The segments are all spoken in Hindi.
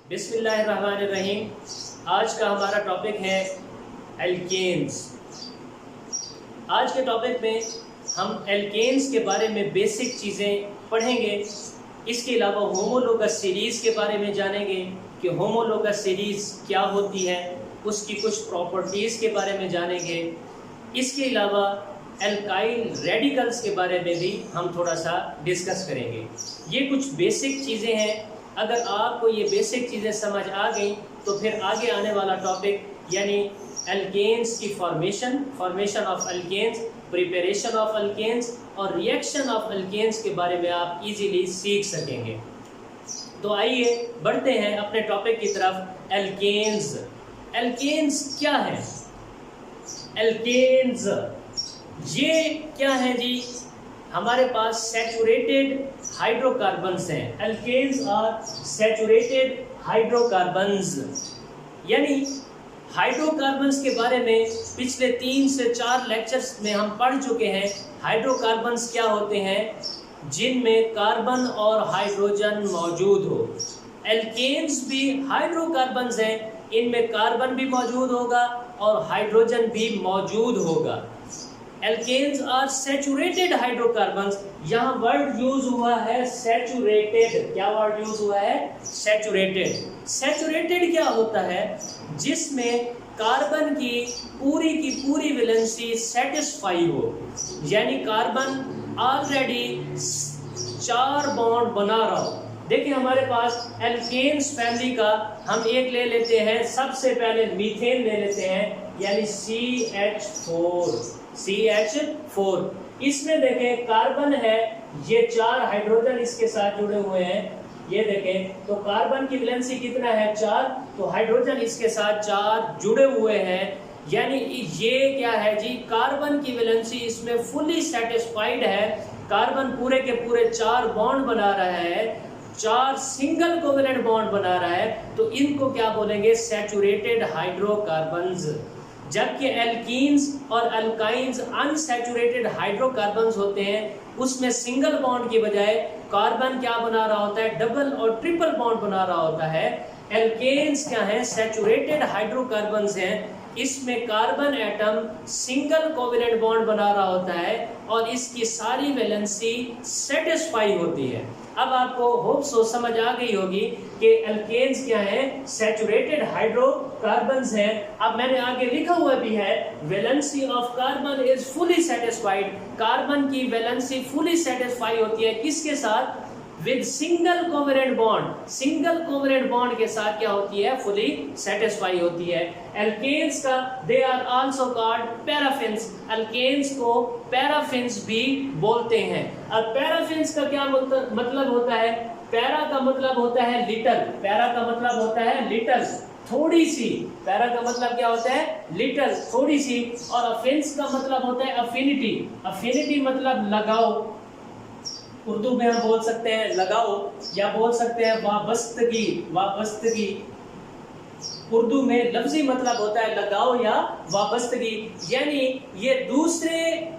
बिस्मिल्लाहिर्रहमानिर्रहीम। आज का हमारा टॉपिक है एल्केन्स। आज के टॉपिक में हम एल्केन्स के बारे में बेसिक चीज़ें पढ़ेंगे। इसके अलावा होमोलोगस सीरीज़ के बारे में जानेंगे कि होमोलोगस सीरीज़ क्या होती है, उसकी कुछ प्रॉपर्टीज़ के बारे में जानेंगे। इसके अलावा एल्काइल रेडिकल्स के बारे में भी हम थोड़ा सा डिस्कस करेंगे। ये कुछ बेसिक चीज़ें हैं। अगर आपको ये बेसिक चीज़ें समझ आ गई तो फिर आगे आने वाला टॉपिक यानी एल्केन्स की formation of alkanes, preparation of alkanes और रिएक्शन ऑफ एल्केन्स के बारे में आप इजीली सीख सकेंगे। तो आइए बढ़ते हैं अपने टॉपिक की तरफ। एल्केन्स क्या है? एल्केन्स ये क्या है जी? हमारे पास सैचुरेटेड हाइड्रोकार्बन्स हैं। एल्केन्स आर सैचुरेटेड हाइड्रोकार्बन्स, यानी हाइड्रोकार्बन्स के बारे में पिछले 3 से 4 लेक्चर्स में हम पढ़ चुके हैं। हाइड्रोकार्बन्स क्या होते हैं? जिनमें कार्बन और हाइड्रोजन मौजूद हो। एल्केन्स भी हाइड्रोकार्बन्स हैं, इनमें कार्बन भी मौजूद होगा और हाइड्रोजन भी मौजूद होगा। Alkanes are saturated hydrocarbons. यहाँ वर्ड यूज हुआ है सैचुरेटेड। क्या वर्ड यूज हुआ है? सैचुरेटेड। सैचुरेटेड क्या होता है? जिसमें कार्बन की पूरी वैलेंसी सेटिस्फाई हो, यानी कार्बन ऑलरेडी 4 बॉन्ड बना रहा हो। देखिए हमारे पास एल्केन्स फैमिली का हम एक ले लेते हैं। सबसे पहले मीथेन ले लेते हैं, यानी CH4। इसमें देखें कार्बन है, ये 4 हाइड्रोजन इसके साथ जुड़े हुए हैं। ये देखें तो कार्बन की वैलेंसी कितना है? 4। तो हाइड्रोजन इसके साथ 4 जुड़े हुए हैं, यानी ये क्या है जी? कार्बन की वैलेंसी इसमें फुली सेटिस्फाइड है। कार्बन पूरे के पूरे 4 बॉन्ड बना रहा है, 4 सिंगल कोवेलेंट बॉन्ड बना रहा है। तो इनको क्या बोलेंगे? Saturated hydrocarbons. जबकि एल्कीन्स और अल्काइंस अनसैचुरेटेड हाइड्रोकार्बन्स होते हैं, उसमें सिंगल बॉन्ड की बजाय कार्बन क्या बना रहा होता है? डबल और ट्रिपल बॉन्ड बना रहा होता है। एल्केन्स क्या है? सैचुरेटेड हाइड्रोकार्बन्स हैं। इसमें carbon atom single covalent bond बना रहा होता है और इसकी सारी वैलेंसी सेटिस्फाई होती है। अब आपको होप सो समझ आ गई होगी कि एल्केन्स क्या है? सैचुरेटेड हाइड्रोकार्बन्स हैं। अब मैंने आगे लिखा हुआ भी है, valency of carbon is fully satisfied. Carbon की वैलेंसी फुली सेटिस्फाई होती है किसके साथ? With single covalent bond. Single covalent bond के साथ क्या होती है? फुली सेटिस्फाई होती है। एल्केन्स का they are also called paraffins. Alkanes को पैराफिन्स भी बोलते हैं। अब पैराफिन्स का क्या मतलब होता है? पैरा का मतलब होता है लिटल। पैरा का मतलब होता है लिटल, थोड़ी सी। पैरा का मतलब क्या होता है? लिटल, थोड़ी सी। और अफिन्स का मतलब होता है अफिनिटी। अफिनिटी मतलब लगाओ। उर्दू में हम बोल सकते हैं लगाओ या बोल सकते हैं वाबस्तगी। उर्दू में लफ्जी मतलब होता है लगाओ या वाबस्तगी, यानी ये दूसरे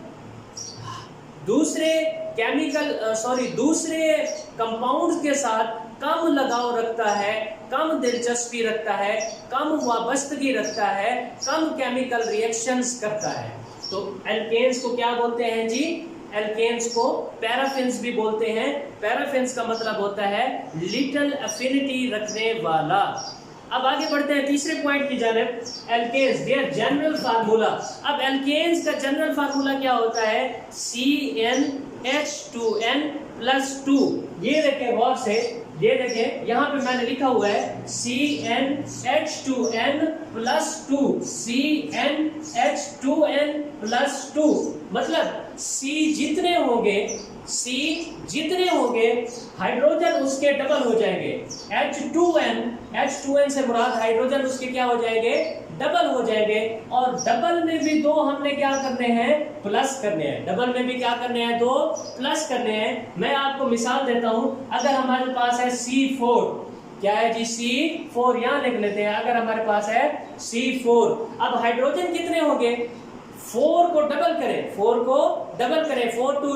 कंपाउंड्स के साथ कम लगाव रखता है, कम दिलचस्पी रखता है, कम वाबस्तगी रखता है, कम केमिकल रिएक्शंस करता है। तो एल्केन्स को क्या बोलते हैं जी? एल्केन्स को पैराफिन्स भी बोलते हैं। पैराफिन्स का मतलब होता है लिटिल एफिनिटी रखने वाला। अब आगे बढ़ते हैं तीसरे पॉइंट की जानिब। Alkanes their general formula. अब एल्केन्स का जनरल फार्मूला क्या होता है? CnH2n+2। ये देखें गौर से, ये देखें यहाँ पे मैंने लिखा हुआ है CnH2n+2। CnH2n+2 मतलब C जितने होंगे हाइड्रोजन उसके डबल हो जाएंगे। H2n से मुराद हाइड्रोजन उसके क्या हो जाएंगे? डबल हो जाएंगे। और डबल में भी 2 हमने क्या करने हैं? प्लस करने हैं। डबल में भी क्या करने हैं? 2 प्लस करने हैं। मैं आपको मिसाल देता हूं। अगर हमारे पास है C4, क्या है जी? C4 यहां लिख लेते हैं। अगर हमारे पास है C4, अब हाइड्रोजन कितने होंगे? 4 को डबल करें, 4 2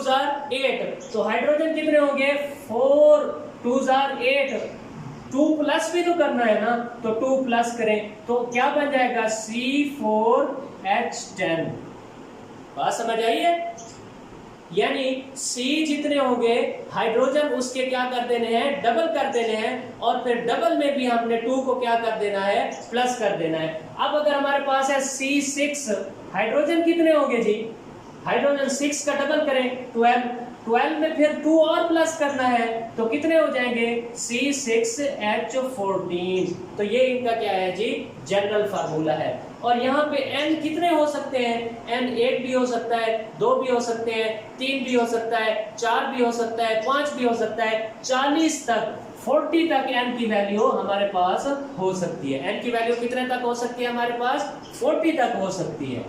8। तो हाइड्रोजन कितने होंगे? 4 2 8। 2 प्लस भी तो करना है ना, तो 2 प्लस करें तो क्या बन जाएगा C4H10। बात समझ आई है? यानी C जितने होंगे हाइड्रोजन उसके क्या कर देने हैं, डबल कर देने हैं, और फिर डबल में भी हमने 2 को क्या कर देना है, प्लस कर देना है। अब अगर हमारे पास है C6, हाइड्रोजन कितने होंगे जी, हाइड्रोजन 6 का डबल करें 12 में फिर 2 और प्लस करना है तो कितने हो जाएंगे C6H14। तो ये इनका क्या है जी, जनरल फार्मूला है। और यहाँ पे N कितने हो सकते हैं, N 1 भी हो सकता है, 2 भी हो सकते हैं, 3 भी हो सकता है, 4 भी हो सकता है, 5 भी हो सकता है, 40 तक 40 तक N की वैल्यू हमारे पास हो सकती है। N की वैल्यू कितने तक हो सकती है हमारे पास, 40 तक हो सकती है।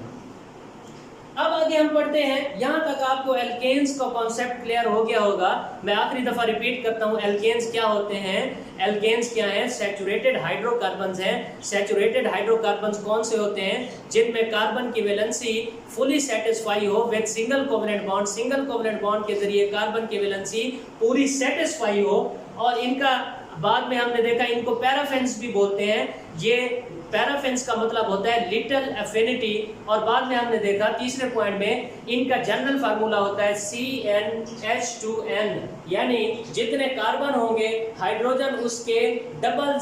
अब आगे हम पढ़ते हैं, यहां तक आपको एल्केन्स का कॉन्सेप्ट क्लियर हो गया होगा। मैं आखिरी दफा रिपीट करता हूं, एल्केन्स क्या होते हैं। एल्केन्स क्या है, सैचुरेटेड हाइड्रोकार्बन्स हैं। सैचुरेटेड हाइड्रोकार्बन्स कौन से होते हैं, जिनमें कार्बन की वैलेंसी फुली सेटिस्फाई हो with single covalent bond. Single covalent bond के जरिए कार्बन की वैलेंसी पूरी सेटिस्फाई हो, और इनका बाद में हमने देखा इनको पैराफिन्स भी बोलते हैं। ये पैराफिन्स का मतलब होता है लिटिल एफिनिटी, और बाद में हमने देखा तीसरे पॉइंट में इनका जनरल फार्मूला होता है CnH2n, यानी जितने कार्बन होंगे हाइड्रोजन उसके डबल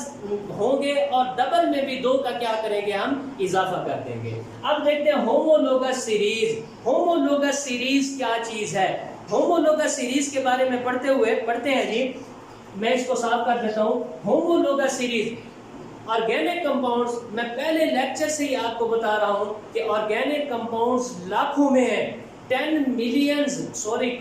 होंगे, और डबल में भी 2 का क्या करेंगे, हम इजाफा कर देंगे। अब देखते हैं होमोलोगस सीरीज। होमोलोगस सीरीज क्या चीज है, होमोलोगस सीरीज के बारे में पढ़ते हैं जी। मैं इसको साफ कर देता हूं। होमोलोगस सीरीज ऑर्गेनिक कंपाउंड्स, मैं पहले लेक्चर से ही आपको बता रहा हूं कि ऑर्गेनिक कंपाउंड्स लाखों में है, 10 मिलियंस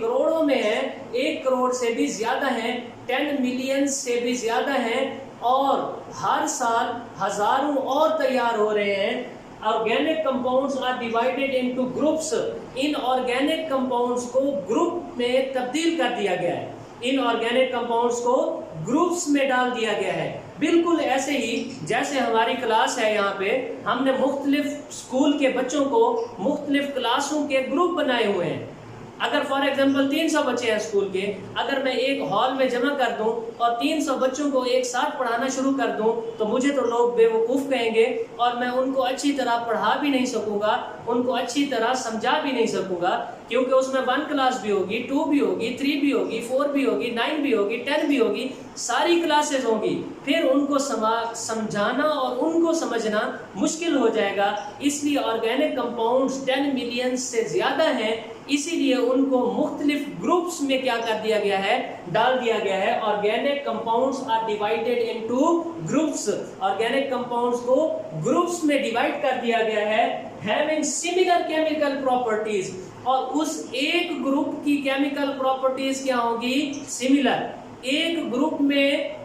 करोड़ों में है, 1 करोड़ से भी ज्यादा है, 10 मिलियन से भी ज्यादा है, और हर साल हजारों और तैयार हो रहे हैं। Organic compounds are divided into groups. इन ऑर्गेनिक कंपाउंड्स को ग्रुप में तब्दील कर दिया गया है, इन ऑर्गेनिक कंपाउंड्स को ग्रुप्स में डाल दिया गया है। बिल्कुल ऐसे ही जैसे हमारी क्लास है, यहाँ पे हमने मुख्तलिफ स्कूल के बच्चों को मुख्तलिफ क्लासों के ग्रुप बनाए हुए हैं। अगर फॉर एग्जांपल 300 बच्चे हैं स्कूल के, अगर मैं एक हॉल में जमा कर दूं और 300 बच्चों को एक साथ पढ़ाना शुरू कर दूं, तो मुझे तो लोग बेवकूफ़ कहेंगे, और मैं उनको अच्छी तरह पढ़ा भी नहीं सकूंगा, उनको अच्छी तरह समझा भी नहीं सकूंगा, क्योंकि उसमें 1 क्लास भी होगी, 2 भी होगी, 3 भी होगी, 4 भी होगी, 9 भी होगी, 10 भी होगी, सारी क्लासेस होंगी। फिर उनको समझाना और उनको समझना मुश्किल हो जाएगा। इसलिए ऑर्गेनिक कंपाउंड्स 10 मिलियन से ज्यादा हैं, इसीलिए उनको मुख्तलिफ ग्रुप्स में क्या कर दिया गया है, डाल दिया गया है। Organic compounds are divided into groups. Organic compounds को ग्रुप्स में डिवाइड कर दिया गया है, हैविंग सिमिलर केमिकल प्रॉपर्टीज, और उस एक ग्रुप की केमिकल प्रॉपर्टीज क्या होगी, सिमिलर। एक ग्रुप में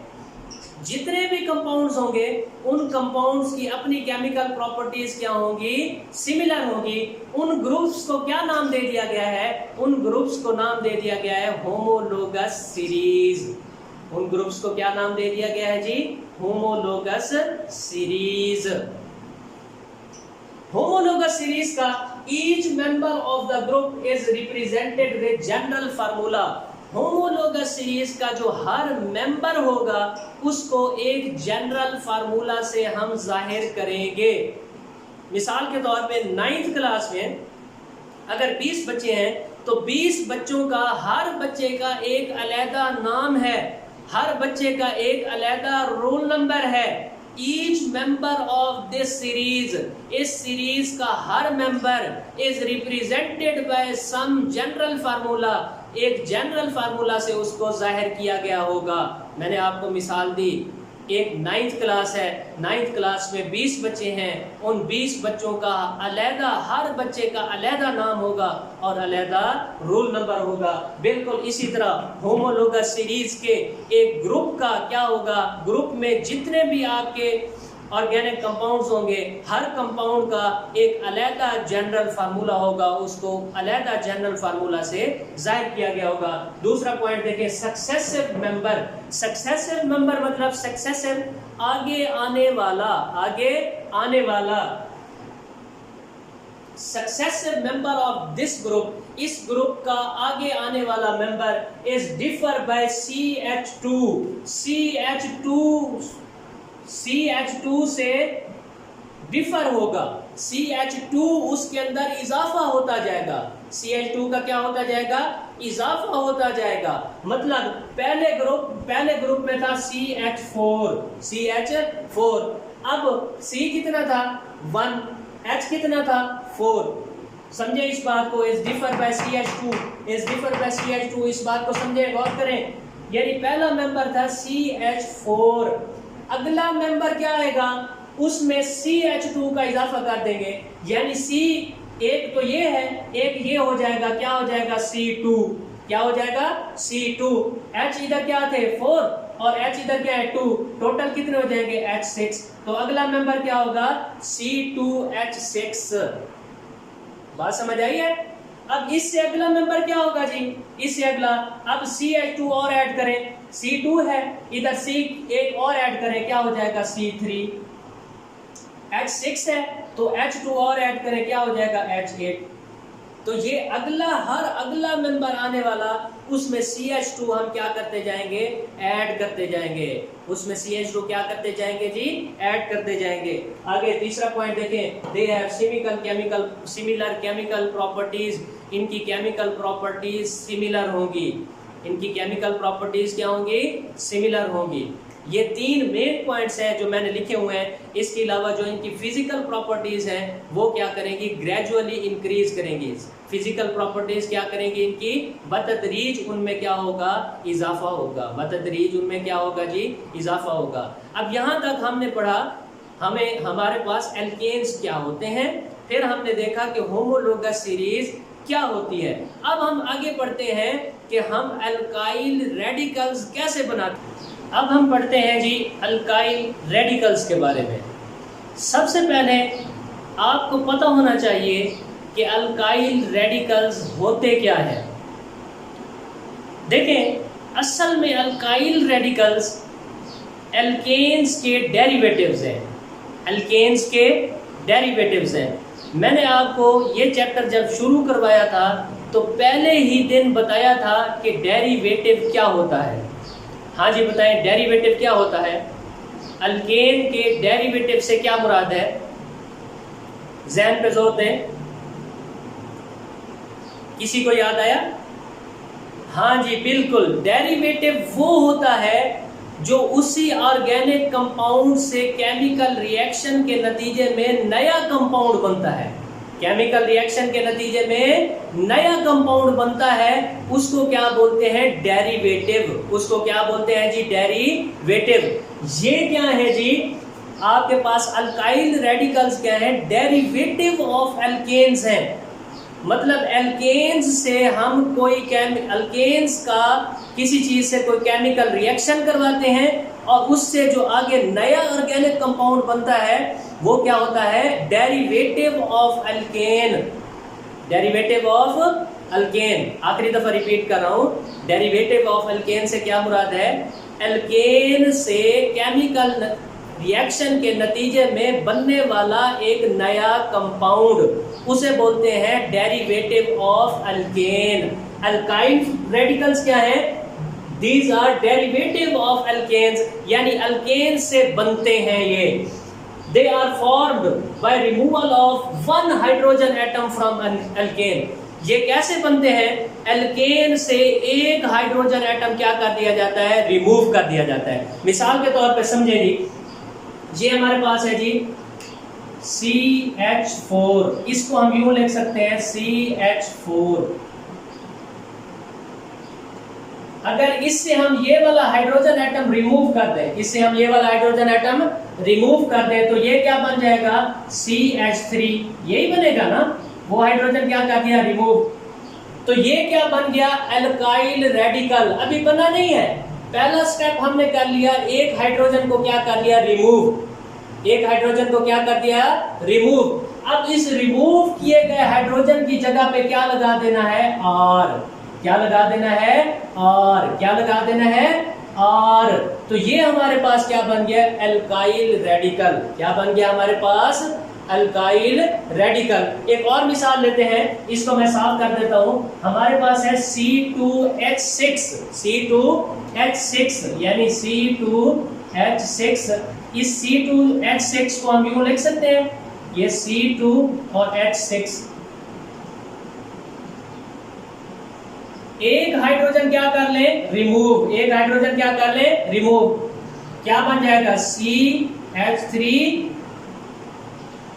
जितने भी कंपाउंड्स होंगे उन कंपाउंड्स की अपनी केमिकल प्रॉपर्टीज क्या होंगी, सिमिलर होगी। उन ग्रुप्स को क्या नाम दे दिया गया है, उन ग्रुप्स को नाम दे दिया गया है होमोलोगस सीरीज। उन ग्रुप्स को क्या नाम दे दिया गया है जी, होमोलोगस सीरीज। होमोलोगस सीरीज का each member of the group is represented with general formula. Homologous series का जो हर मेंबर होगा उसको एक जनरल फार्मूला से हम जाहिर करेंगे। मिसाल के तौर पे 9th क्लास में अगर 20 बच्चे हैं तो 20 बच्चों का हर बच्चे का एक अलग नाम है, हर बच्चे का एक अलग रोल नंबर है। Each member of this series, इस सीरीज का हर member is represented by some general formula, एक जनरल फार्मूला से उसको जाहिर किया गया होगा। मैंने आपको मिसाल दी, एक 9th क्लास है, 9th क्लास में 20 बच्चे हैं, उन 20 बच्चों का अलहदा, हर बच्चे का अलहदा नाम होगा और अलहदा रोल नंबर होगा। बिल्कुल इसी तरह होमोलोगस सीरीज के एक ग्रुप का क्या होगा, ग्रुप में जितने भी आपके ऑर्गेनिक कंपाउंड्स होंगे, हर कंपाउंड का एक अलहदा जनरल फार्मूला होगा, उसको अलहदा जनरल फार्मूला से जाहिर किया गया होगा। दूसरा पॉइंट देखें, सक्सेसिव मेंबर। सक्सेसिव मेंबर मतलब सक्सेसिव आगे आने वाला, आगे आने वाला। Successive member of this group, इस ग्रुप का आगे आने वाला member is differ by CH2, CH2 से डिफर होगा, CH2 उसके अंदर इजाफा होता जाएगा, CH2 का क्या होता जाएगा, इजाफा होता जाएगा। मतलब पहले ग्रुप में था CH4, अब C कितना था 1, H कितना था 4। समझे इस बात को, इज डिफर बाय CH2, इस बात को समझे, गौर करें। यानी पहला मेंबर था CH4, अगला मेंबर क्या आएगा, उसमें CH2 का इजाफा कर देंगे, यानी C एक तो ये है, एक ये हो जाएगा, क्या हो जाएगा C2, क्या हो जाएगा C2। H इधर क्या थे 4 और H इधर क्या है 2, टोटल कितने हो जाएंगे H6। तो अगला मेंबर क्या होगा C2H6। बात समझ आई है। अब इससे अगला मेंबर क्या होगा जी, इससे अगला, अब CH2 और ऐड करें, C2 है, इधर C एक और ऐड करें, क्या हो जाएगा C3। H6 है तो H2 और ऐड करें, क्या हो जाएगा H8। तो ये हर अगला मेंबर आने वाला, उसमें CH2 हम क्या करते जाएंगे, ऐड करते जाएंगे, उसमें CH2 क्या करते जाएंगे जी, ऐड करते जाएंगे। आगे तीसरा पॉइंट देखें, दे हैव सिमिलर केमिकल प्रॉपर्टीज, इनकी केमिकल प्रॉपर्टीज सिमिलर होंगी, इनकी केमिकल प्रॉपर्टीज क्या होंगी, सिमिलर होंगी। ये 3 मेन पॉइंट्स हैं जो मैंने लिखे हुए हैं। इसके अलावा जो इनकी फिजिकल प्रॉपर्टीज हैं वो क्या करेंगी, ग्रेजुअली इंक्रीज करेंगी। फिजिकल प्रॉपर्टीज क्या करेंगी इनकी, बतदरीज उनमें क्या होगा, इजाफा होगा, बतदरीज उनमें क्या होगा जी, इजाफा होगा। अब यहाँ तक हमने पढ़ा, हमारे पास एल्केन्स क्या होते हैं, फिर हमने देखा कि होमोलोगस सीरीज क्या होती है। अब हम आगे पढ़ते हैं कि हम अल्काइल रेडिकल्स कैसे बनाते हैं। अब हम पढ़ते हैं जी अल्काइल रेडिकल्स के बारे में। सबसे पहले आपको पता होना चाहिए कि अल्काइल रेडिकल्स होते क्या है। देखें, असल में अल्काइल रेडिकल्स एल्केन्स के डेरिवेटिव्स हैं, एल्केन्स के डेरिवेटिव्स हैं। मैंने आपको ये चैप्टर जब शुरू करवाया था तो पहले ही दिन बताया था कि डेरिवेटिव क्या होता है। हाँ जी बताएं, डेरिवेटिव क्या होता है। अल्केन के डेरिवेटिव से क्या मुराद है, ज़हन पे जोर दें, किसी को याद आया। हाँ जी बिल्कुल, डेरिवेटिव वो होता है जो उसी ऑर्गेनिक कंपाउंड से केमिकल रिएक्शन के नतीजे में नया कंपाउंड बनता है, केमिकल रिएक्शन के नतीजे में नया कंपाउंड बनता है, उसको क्या बोलते हैं, डेरिवेटिव। उसको क्या बोलते हैं जी, डेरिवेटिव। ये क्या है जी, आपके पास अल्काइल रेडिकल्स क्या है, डेरिवेटिव ऑफ एल्केन्स हैं। मतलब एल्केन्स से हम कोई अल्केन्स का किसी चीज से कोई केमिकल रिएक्शन करवाते हैं और उससे जो आगे नया ऑर्गेनिक कंपाउंड बनता है वो क्या होता है, derivative of alkene, derivative of alkene. आखिरी दफा रिपीट कर रहा हूं, डेरिवेटिव ऑफ एल्केन से क्या मुराद है, एल्केन से केमिकल रिएक्शन के नतीजे में बनने वाला एक नया कंपाउंड, उसे बोलते हैं derivative of alkane. Alkyl radicals क्या है, these are derivative of alkanes, यानी अल्केन से बनते हैं ये। They are formed by removal of one hydrogen atom from an alkane। ये कैसे बनते हैं, एल्केन से एक हाइड्रोजन एटम क्या कर दिया जाता है, रिमूव कर दिया जाता है। मिसाल के तौर पे समझे जी, ये हमारे पास है जी CH4, इसको हम यूं लिख सकते हैं CH4। अगर इससे हम ये वाला हाइड्रोजन एटम रिमूव कर दें, इससे हम ये वाला हाइड्रोजन एटम रिमूव कर दें तो ये क्या बन जाएगा, CH3, यही बनेगा ना। वो हाइड्रोजन क्या कर दिया, रिमूव, तो ये क्या बन गया, अल्काइल रेडिकल। अभी बना नहीं है, पहला स्टेप हमने कर लिया, एक हाइड्रोजन को क्या कर लिया, रिमूव, एक हाइड्रोजन को क्या कर दिया, रिमूव। अब इस रिमूव किए गए हाइड्रोजन की जगह पे क्या लगा देना है, R, क्या लगा देना है, और क्या लगा देना है, और तो ये हमारे पास क्या बन गया, एल्काइल रेडिकल। क्या बन गया हमारे पास, अल्काइल रेडिकल। एक और मिसाल लेते हैं, इसको मैं साफ कर देता हूं। हमारे पास है C2H6, C2H6 यानी C2H6। इस C2H6 को हम यूं लिख सकते हैं, ये C2 और H6। एक हाइड्रोजन क्या कर ले, रिमूव, एक हाइड्रोजन क्या कर ले, रिमूव। क्या बन जाएगा CH3,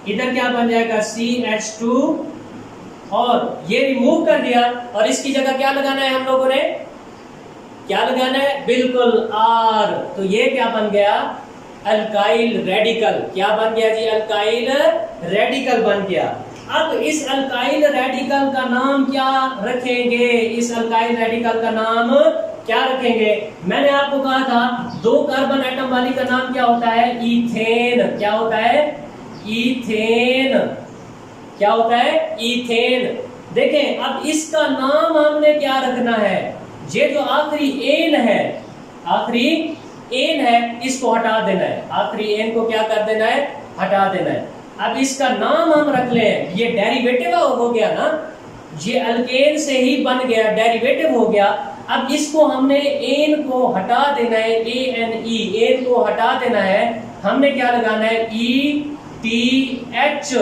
इधर क्या बन जाएगा CH2, और ये रिमूव कर दिया और इसकी जगह क्या लगाना है हम लोगों ने, क्या लगाना है, बिल्कुल R। तो ये क्या बन गया, अल्काइल रेडिकल। क्या बन गया जी, अल्काइल रेडिकल बन गया। अब इस अल्काइल रेडिकल का नाम क्या रखेंगे, इस अल्काइल रेडिकल का नाम क्या रखेंगे। मैंने आपको कहा था 2 कार्बन एटम वाली का नाम क्या होता है, इथेन। क्या होता है, इथेन। क्या होता है, इथेन। देखें अब इसका नाम हमने क्या रखना है, ये जो आखिरी एन है, आखिरी एन है, इसको हटा देना है। आखिरी एन को क्या कर देना है, हटा देना है। अब इसका नाम हम रख लें, ये डेरिवेटिव हो गया ना, ये अल्केन से ही बन गया, डेरिवेटिव हो गया। अब इसको हमने एन को हटा देना है, ANE, एन को हटा देना है। हमने क्या लगाना है, ETH,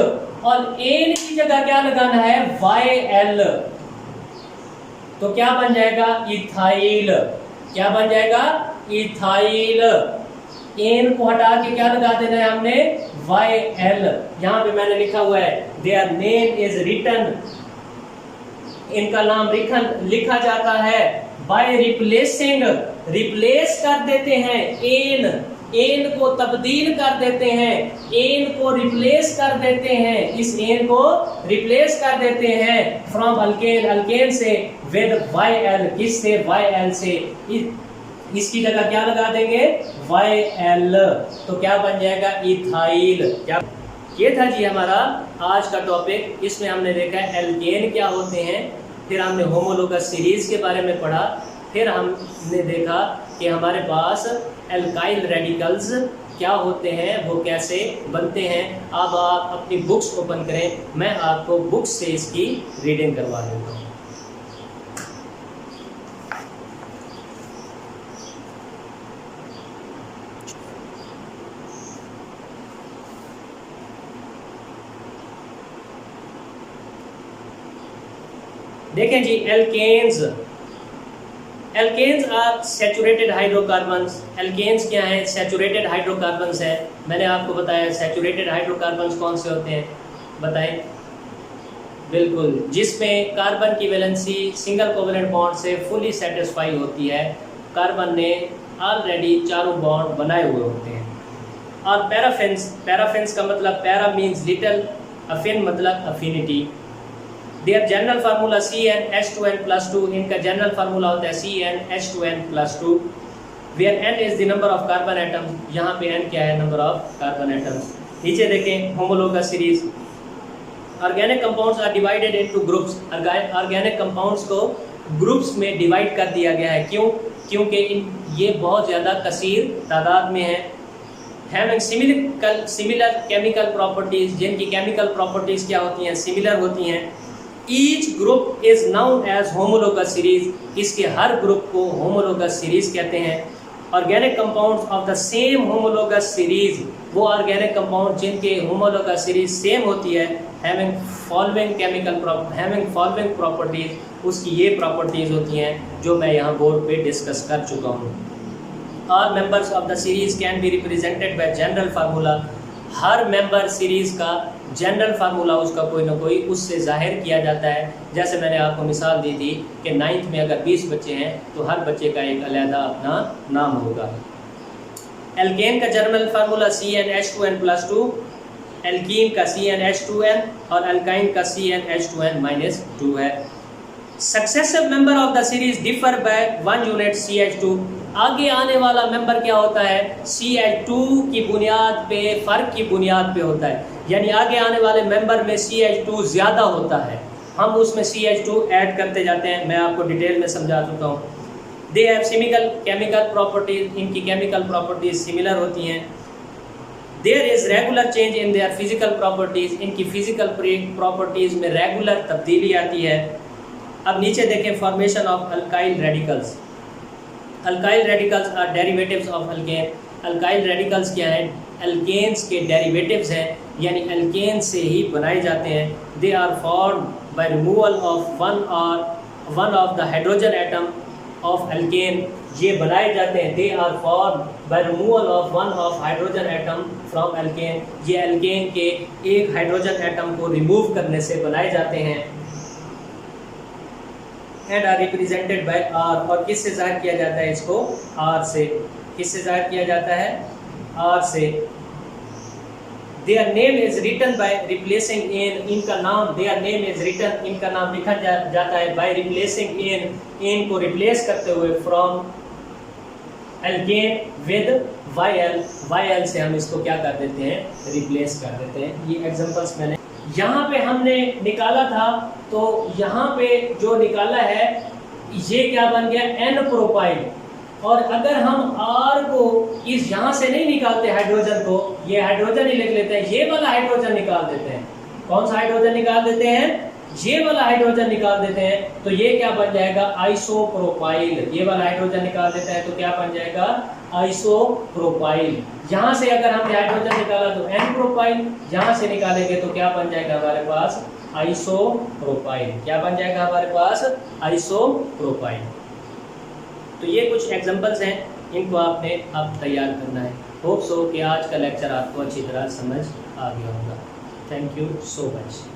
और एन की जगह क्या लगाना है, YL। तो क्या बन जाएगा, इथाइल। क्या बन जाएगा, इथाइल। एन को हटा के क्या लगा देना है हमने, YL। यहां पे मैंने लिखा हुआ है देयर नेम इज रिटन, इनका नाम लिखा जाता है बाय रिप्लेसिंग, रिप्लेस कर देते हैं एन को तब्दील कर देते हैं, एन को रिप्लेस कर देते हैं, इस एन को रिप्लेस कर देते हैं फ्रॉम अल्केन, अल्केन से विद YL, किससे, YL से। इसकी जगह क्या लगा देंगे, YL। तो क्या बन जाएगा, इथाइल। क्या, ये था जी हमारा आज का टॉपिक। इसमें हमने देखा एल्केन क्या होते हैं, फिर हमने होमोलोगस सीरीज के बारे में पढ़ा, फिर हमने देखा कि हमारे पास एल्काइल रेडिकल्स क्या होते हैं, वो कैसे बनते हैं। अब आप अपनी बुक्स ओपन करें, मैं आपको बुक्स से इसकी रीडिंग करवा देता हूँ। देखें जी, alkanes, alkanes are saturated hydrocarbons. Alkanes क्या है, सैचुरेटेड हाइड्रोकार्बन्स है। मैंने आपको बताया सैचुरेटेड हाइड्रोकार्बन्स कौन से होते हैं, बताएं। बिल्कुल, जिसमें कार्बन की वैलेंसी सिंगल कोवेलेंट बॉन्ड से फुली सेटिस्फाई होती है, कार्बन ने ऑलरेडी चारों बॉन्ड बनाए हुए होते हैं। और पैराफिन्स, पैराफिन्स का मतलब पैरा मीन्स लिटिल, अफिन मतलब affinity. There general formula CnH2n+2, इनका जनरल फार्मूला होता है CnH2n+2, where n is the number of carbon atoms. यहाँ पे n क्या है, नंबर ऑफ कार्बन एटम्स। नीचे देखें homologous series. Organic compounds are divided into groups. Organic compounds को ग्रुप्स में डिवाइड कर दिया गया है। क्यों, क्योंकि ये बहुत ज़्यादा कसीर तादाद में है। हैविंग सिमिलर केमिकल प्रॉपर्टीज, जिनकी केमिकल प्रॉपर्टीज क्या होती हैं, सिमिलर होती हैं। Each group is known as homologous series, इसके हर ग्रुप को होमोलोगस सीरीज कहते हैं। Organic compounds of the same homologous series, वो ऑर्गेनिक कंपाउंड जिनके होमोलोगस सीरीज सेम होती है, हैविंग फॉलोइंग प्रॉपर्टीज, उसकी ये प्रॉपर्टीज होती हैं जो मैं यहाँ बोर्ड पे डिस्कस कर चुका हूँ। All members of the series can be represented by general formula. Her member series का जनरल फार्मूला उसका कोई ना कोई उससे जाहिर किया जाता है। जैसे मैंने आपको मिसाल दी थी कि 9th में अगर 20 बच्चे हैं तो हर बच्चे का एक अलग अपना नाम होगा। एल्केन का जनरल फार्मूला CnH2n+2, एल्कीन का CnH2n और अल्काइन का CnH2n-2 है। Successive member of the series differ by 1 unit CH2। आगे आने वाला मेंबर क्या होता है, CH2 की बुनियाद पे, फर्क की बुनियाद पे होता है। यानी आगे आने वाले मेंबर में CH2 ज़्यादा होता है, हम उसमें CH2 ऐड करते जाते हैं। मैं आपको डिटेल में समझा चुका हूँ। They have similar chemical properties, इनकी केमिकल प्रॉपर्टीज सिमिलर होती हैं। There is regular change in their physical properties, इनकी फिजिकल प्रॉपर्टीज में रेगुलर तब्दीली आती है। अब नीचे देखें formation of alkyl radicals. Alkyl radicals are derivatives of alkane. Alkyl radicals क्या हैं? अल्केन्स के डेरिवेटिव्स हैं, यानी अल्केन से ही बनाए जाते हैं। They are formed by removal of one of the hydrogen atom of alkane. ये बनाए जाते हैं, they are formed by removal of one of hydrogen atom from alkane. ये अल्केन के एक हाइड्रोजन एटम को रिमूव करने से बनाए जाते हैं। And are represented by R, और किससे जाहिर किया जाता है इसको? आर से। किससे जाहिर किया जाता है? आर से। Their name is written by replacing in, इनका नाम, देयर नेम इज रिटन, इनका नाम लिखा जाता है बाय रिप्लेसिंग इन को रिप्लेस करते हुए फ्रॉम अल्केन विद YL से हम इसको क्या कर देते हैं? रिप्लेस कर देते हैं। ये एग्जांपल्स मैंने यहाँ पे हमने निकाला था, तो यहाँ पे जो निकाला है ये क्या बन गया? N propyl. और अगर हम R को इस यहाँ से नहीं निकालते हाइड्रोजन को, ये हाइड्रोजन ही लिख लेते हैं, ये वाला हाइड्रोजन निकाल देते हैं। कौन सा हाइड्रोजन निकाल देते हैं? ये वाला हाइड्रोजन निकाल देते हैं, तो ये क्या बन जाएगा? आइसोप्रोपाइल। ये वाला हाइड्रोजन निकाल देते हैं तो क्या बन जाएगा? आइसोप्रोपाइल। यहाँ से अगर हमने हाइड्रोजन निकाला तो N प्रोपाइल, यहाँ से निकालेंगे तो क्या बन जाएगा हमारे पास? आइसोप्रोपाइल। क्या बन जाएगा हमारे पास? आइसोप्रोपाइल। तो ये कुछ एग्जांपल्स हैं, इनको आपने अब तैयार करना है। होप सो कि आज का लेक्चर आपको अच्छी तरह समझ आ गया होगा। Thank you so much.